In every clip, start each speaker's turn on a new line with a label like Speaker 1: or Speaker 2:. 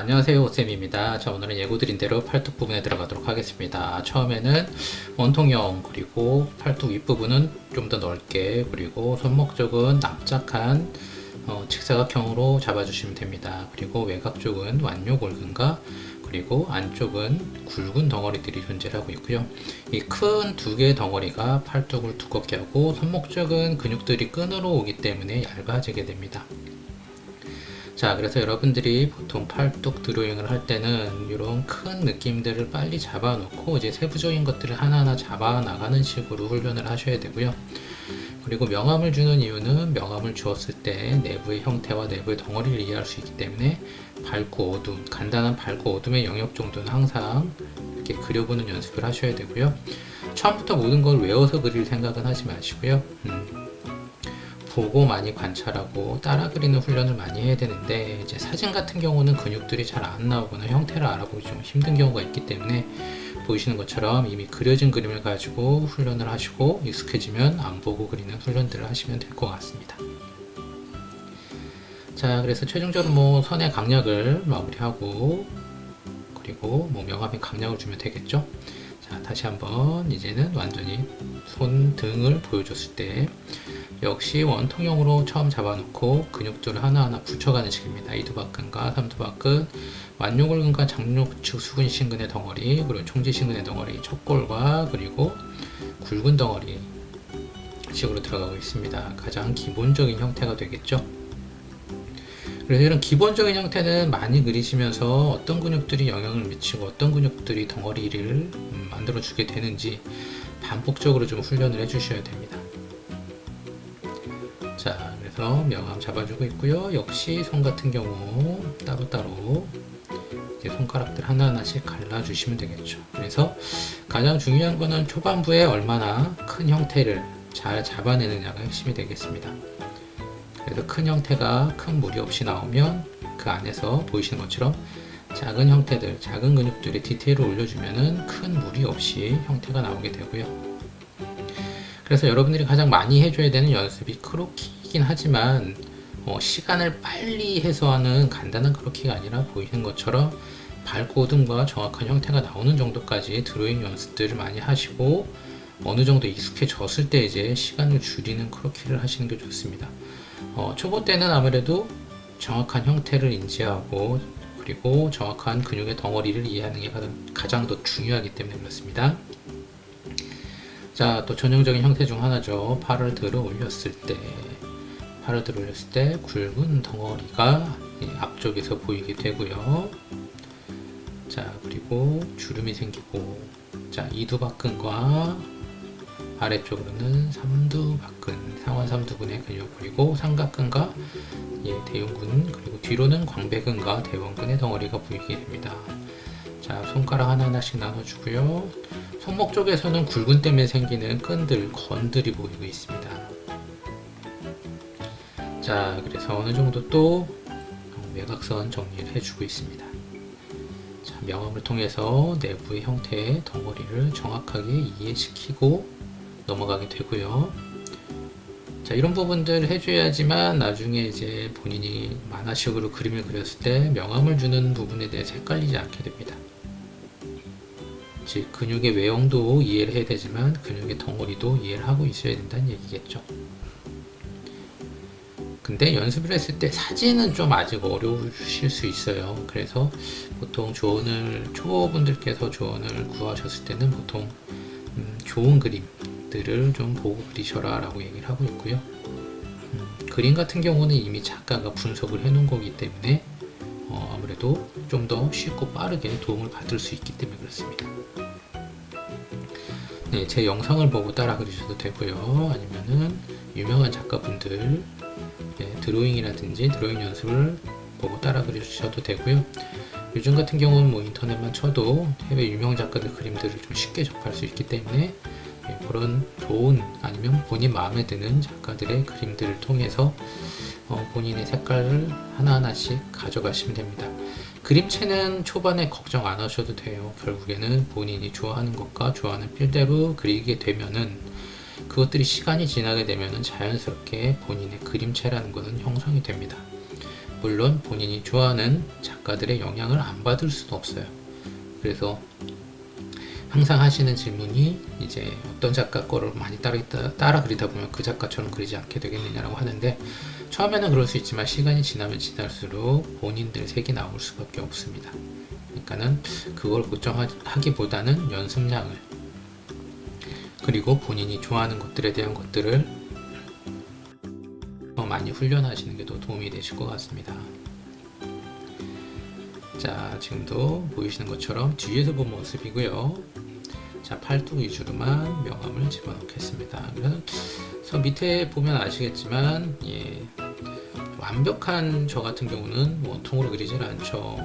Speaker 1: 안녕하세요, 오쌤입니다. 자, 오늘은 예고 드린 대로 팔뚝 부분에 들어가도록 하겠습니다. 처음에는 원통형, 그리고 팔뚝 윗부분은 좀 더 넓게, 그리고 손목 쪽은 납작한 직사각형으로 잡아주시면 됩니다. 그리고 외곽 쪽은 완요골근과 그리고 안쪽은 굵은 덩어리들이 존재하고 있고요. 이 큰 두 개의 덩어리가 팔뚝을 두껍게 하고 손목 쪽은 근육들이 끈으로 오기 때문에 얇아지게 됩니다. 자, 그래서 여러분들이 보통 팔뚝 드로잉을 할 때는 이런 큰 느낌들을 빨리 잡아 놓고 이제 세부적인 것들을 하나하나 잡아 나가는 식으로 훈련을 하셔야 되고요. 그리고 명암을 주는 이유는 명암을 주었을 때 내부의 형태와 내부의 덩어리를 이해할 수 있기 때문에 밝고 어둠, 간단한 밝고 어둠의 영역 정도는 항상 이렇게 그려보는 연습을 하셔야 되고요. 처음부터 모든 걸 외워서 그릴 생각은 하지 마시고요. 보고 많이 관찰하고 따라 그리는 훈련을 많이 해야 되는데, 이제 사진 같은 경우는 근육들이 잘 안 나오거나 형태를 알아보기 좀 힘든 경우가 있기 때문에 보이시는 것처럼 이미 그려진 그림을 가지고 훈련을 하시고 익숙해지면 안 보고 그리는 훈련들을 하시면 될 것 같습니다. 자, 그래서 최종적으로 선의 강약을 마무리하고, 그리고 명암의 강약을 주면 되겠죠. 자, 다시 한번 이제는 완전히 손 등을 보여줬을 때 역시 원통형으로 처음 잡아놓고 근육들을 하나하나 붙여가는 식입니다. 이두박근과 삼두박근, 완요골근과 장요측 수근신근의 덩어리, 그리고 총지신근의 덩어리, 척골과 그리고 굵은 덩어리 식으로 들어가고 있습니다. 가장 기본적인 형태가 되겠죠. 그래서 이런 기본적인 형태는 많이 그리시면서 어떤 근육들이 영향을 미치고 어떤 근육들이 덩어리를 만들어 주게 되는지 반복적으로 좀 훈련을 해 주셔야 됩니다. 자, 그래서 명암 잡아주고 있고요. 역시 손 같은 경우 따로따로 이제 손가락들 하나하나씩 갈라주시면 되겠죠. 그래서 가장 중요한 거는 초반부에 얼마나 큰 형태를 잘 잡아내느냐가 핵심이 되겠습니다. 그래서 큰 형태가 큰 무리 없이 나오면 그 안에서 보이시는 것처럼 작은 형태들, 작은 근육들의 디테일을 올려주면은 큰 무리 없이 형태가 나오게 되고요. 그래서 여러분들이 가장 많이 해줘야 되는 연습이 크로키이긴 하지만 시간을 빨리 해서 하는 간단한 크로키가 아니라 보이는 것처럼 밝고 어둠과 정확한 형태가 나오는 정도까지 드로잉 연습들을 많이 하시고 어느 정도 익숙해졌을 때 이제 시간을 줄이는 크로키를 하시는 게 좋습니다. 초보 때는 아무래도 정확한 형태를 인지하고 그리고 정확한 근육의 덩어리를 이해하는 게 가장 더 중요하기 때문에 그렇습니다. 자, 또 전형적인 형태 중 하나죠. 팔을 들어 올렸을 때 굵은 덩어리가 앞쪽에서 보이게 되고요. 자, 그리고 주름이 생기고, 자, 이두박근과 아래쪽으로는 삼두박근, 상완 삼두근의 근육, 그리고 삼각근과 대흉근, 그리고 뒤로는 광배근과 대원근의 덩어리가 보이게 됩니다. 자, 손가락 하나하나씩 나눠주고요. 손목 쪽에서는 굵은 때문에 생기는 끈들, 건들이 보이고 있습니다. 자, 그래서 어느 정도 또 외곽선 정리를 해주고 있습니다. 자, 명암을 통해서 내부의 형태의 덩어리를 정확하게 이해시키고 넘어가게 되고요. 자, 이런 부분들 해줘야지만 나중에 이제 본인이 만화식으로 그림을 그렸을 때 명암을 주는 부분에 대해서 헷갈리지 않게 됩니다. 즉, 근육의 외형도 이해를 해야 되지만 근육의 덩어리도 이해를 하고 있어야 된다는 얘기겠죠. 근데 연습을 했을 때 사진은 좀 아직 어려우실 수 있어요. 그래서 보통 초보분들께서 조언을 구하셨을 때는 보통 좋은 그림들을 좀 보고 그리셔라 라고 얘기를 하고 있고요. 그림 같은 경우는 이미 작가가 분석을 해 놓은 거기 때문에 아무래도 좀 더 쉽고 빠르게 도움을 받을 수 있기 때문에 그렇습니다. 네, 제 영상을 보고 따라 그리셔도 되고요. 아니면은 유명한 작가분들 드로잉이라든지 드로잉 연습을 보고 따라 그리셔도 되고요. 요즘 같은 경우는 인터넷만 쳐도 해외 유명 작가들 그림들을 좀 쉽게 접할 수 있기 때문에 그런 좋은 아니면 본인 마음에 드는 작가들의 그림들을 통해서 본인의 색깔을 하나하나씩 가져가시면 됩니다. 그림체는 초반에 걱정 안 하셔도 돼요. 결국에는 본인이 좋아하는 것과 좋아하는 필대로 그리게 되면은 그것들이 시간이 지나게 되면은 자연스럽게 본인의 그림체라는 것은 형성이 됩니다. 물론 본인이 좋아하는 작가들의 영향을 안 받을 수는 없어요. 그래서 항상 하시는 질문이 이제 어떤 작가 거를 많이 따라 그리다 보면 그 작가처럼 그리지 않게 되겠느냐라고 하는데, 처음에는 그럴 수 있지만 시간이 지나면 지날수록 본인들 색이 나올 수밖에 없습니다. 그러니까는 그걸 걱정하기보다는 연습량을, 그리고 본인이 좋아하는 것들에 대한 것들을 더 많이 훈련하시는 게 더 도움이 되실 것 같습니다. 자, 지금도 보이시는 것처럼 뒤에서 본 모습이고요. 자, 팔뚝 위주로만 명암을 집어넣겠습니다. 그래서 밑에 보면 아시겠지만, 완벽한 저 같은 경우는 원통으로 그리질 않죠.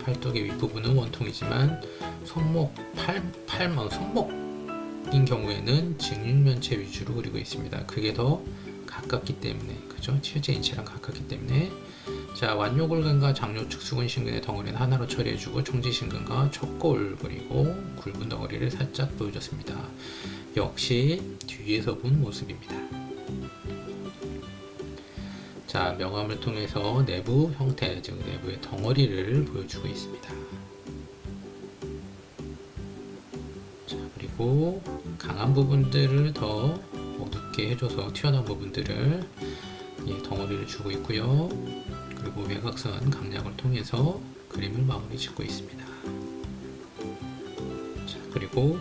Speaker 1: 팔뚝의 윗부분은 원통이지만 손목, 손목인 경우에는 직육면체 위주로 그리고 있습니다. 그게 더 가깝기 때문에, 그죠? 치우제 인체랑 가깝기 때문에. 자, 완요골근과 장요측 수근신근의 덩어리는 하나로 처리해주고, 총지신근과 척골 그리고 굵은 덩어리를 살짝 보여줬습니다. 역시 뒤에서 본 모습입니다. 자, 명암을 통해서 내부 형태, 즉 내부의 덩어리를 보여주고 있습니다. 자, 그리고 강한 부분들을 더 어둡게 해줘서 튀어나온 부분들을 덩어리를 주고 있고요. 그리고 외곽선 강약을 통해서 그림을 마무리 짓고 있습니다. 자, 그리고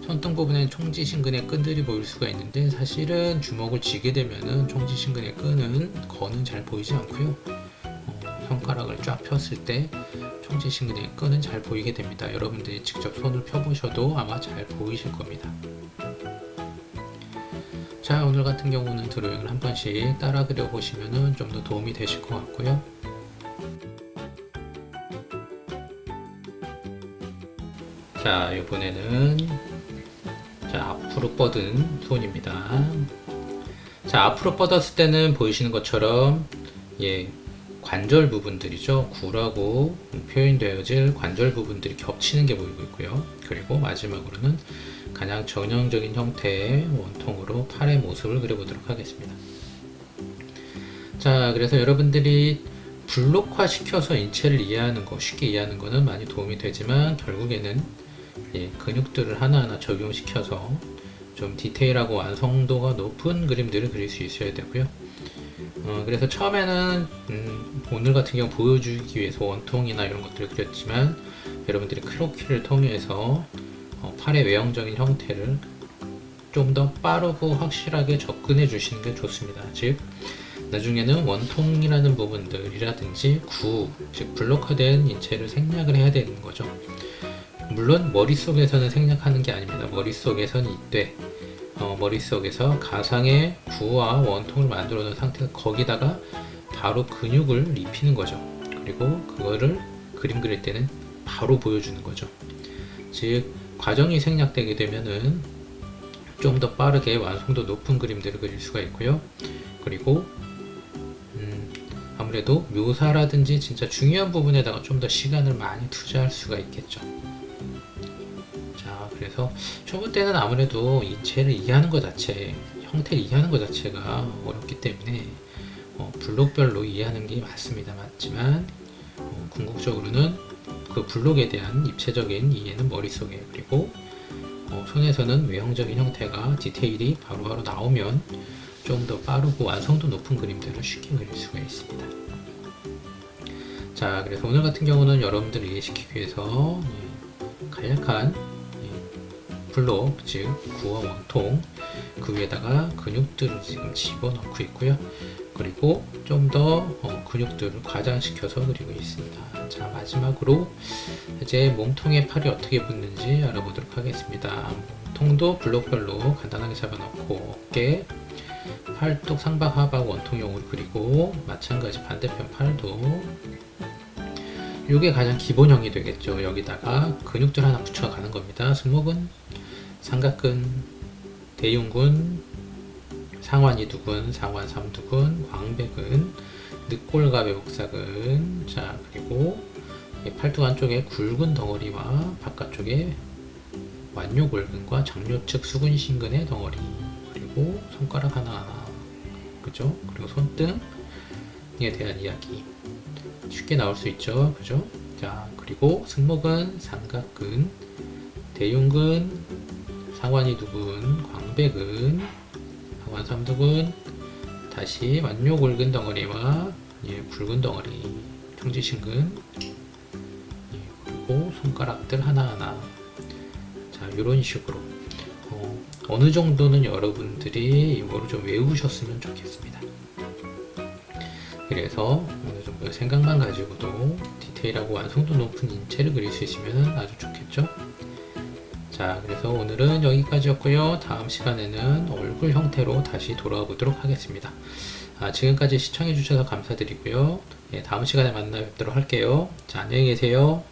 Speaker 1: 손등 부분에 총지신근의 끈들이 보일 수가 있는데, 사실은 주먹을 쥐게 되면은 총지신근의 건은 잘 보이지 않고요. 손가락을 쫙 폈을 때 총지신근의 끈은 잘 보이게 됩니다. 여러분들이 직접 손을 펴보셔도 아마 잘 보이실 겁니다. 자, 오늘 같은 경우는 드로잉을 한 번씩 따라 그려보시면 좀 더 도움이 되실 것 같고요. 자, 이번에는 앞으로 뻗은 손입니다. 자, 앞으로 뻗었을 때는 보이시는 것처럼 관절 부분들이죠. 구라고 표현되어질 관절 부분들이 겹치는 게 보이고 있고요. 그리고 마지막으로는 가장 전형적인 형태의 원통으로 팔의 모습을 그려보도록 하겠습니다. 자, 그래서 여러분들이 블록화 시켜서 인체를 이해하는 거, 쉽게 이해하는 거는 많이 도움이 되지만, 결국에는 근육들을 하나하나 적용시켜서 좀 디테일하고 완성도가 높은 그림들을 그릴 수 있어야 되고요. 그래서 처음에는 오늘 같은 경우 보여주기 위해서 원통이나 이런 것들을 그렸지만, 여러분들이 크로키를 통해서 팔의 외형적인 형태를 좀 더 빠르고 확실하게 접근해 주시는 게 좋습니다. 즉, 나중에는 원통이라는 부분들이라든지 즉 블록화된 인체를 생략을 해야 되는 거죠. 물론 머릿속에서는 생략하는 게 아닙니다. 머릿속에서는 이때 머릿속에서 가상의 구와 원통을 만들어 놓은 상태에서 거기다가 바로 근육을 입히는 거죠. 그리고 그거를 그림 그릴 때는 바로 보여주는 거죠. 즉, 과정이 생략되게 되면은 좀 더 빠르게 완성도 높은 그림들을 그릴 수가 있고요. 그리고 아무래도 묘사라든지 진짜 중요한 부분에다가 좀 더 시간을 많이 투자할 수가 있겠죠. 자, 그래서 초보 때는 아무래도 인체를 이해하는 것 자체, 형태를 이해하는 것 자체가 어렵기 때문에 블록별로 이해하는 게 맞지만 궁극적으로는 그 블록에 대한 입체적인 이해는 머릿속에, 그리고 손에서는 외형적인 형태가 디테일이 바로바로 나오면 좀 더 빠르고 완성도 높은 그림들을 쉽게 그릴 수가 있습니다. 자, 그래서 오늘 같은 경우는 여러분들을 이해시키기 위해서 간략한 블록, 즉 구와 원통, 그 위에다가 근육들을 지금 집어넣고 있고요. 그리고 좀 더 근육들을 과장시켜서 그리고 있습니다. 자, 마지막으로 이제 몸통에 팔이 어떻게 붙는지 알아보도록 하겠습니다. 통도 블록별로 간단하게 잡아놓고, 어깨, 팔뚝, 상박, 하박 원통형으로 그리고, 마찬가지 반대편 팔도 이게 가장 기본형이 되겠죠. 여기다가 근육들 하나 붙여가는 겁니다. 승모근, 삼각근, 대흉근, 상완 2두근, 상완 3두근, 광배근, 늑골과 외복사근. 자, 그리고 팔뚝 안쪽에 굵은 덩어리와 바깥쪽에 완요골근과 장요측 수근신근의 덩어리, 그리고 손가락 하나하나, 그죠? 그리고 손등에 대한 이야기. 쉽게 나올 수 있죠. 그죠? 자, 그리고 승모근, 삼각근, 대흉근, 상완이 두근, 광배근, 상완 삼두근, 다시 완요 굵은 덩어리와 굵은 덩어리, 중지신근, 그리고 손가락들 하나하나. 자, 이런 식으로 어느 정도는 여러분들이 이거를 좀 외우셨으면 좋겠습니다. 그래서 어느 정도 생각만 가지고도 디테일하고 완성도 높은 인체를 그릴 수 있으면 아주 좋겠죠. 자, 그래서 오늘은 여기까지였고요. 다음 시간에는 얼굴 형태로 다시 돌아와 보도록 하겠습니다. 지금까지 시청해 주셔서 감사드리고요. 다음 시간에 만나 뵙도록 할게요. 자, 안녕히 계세요.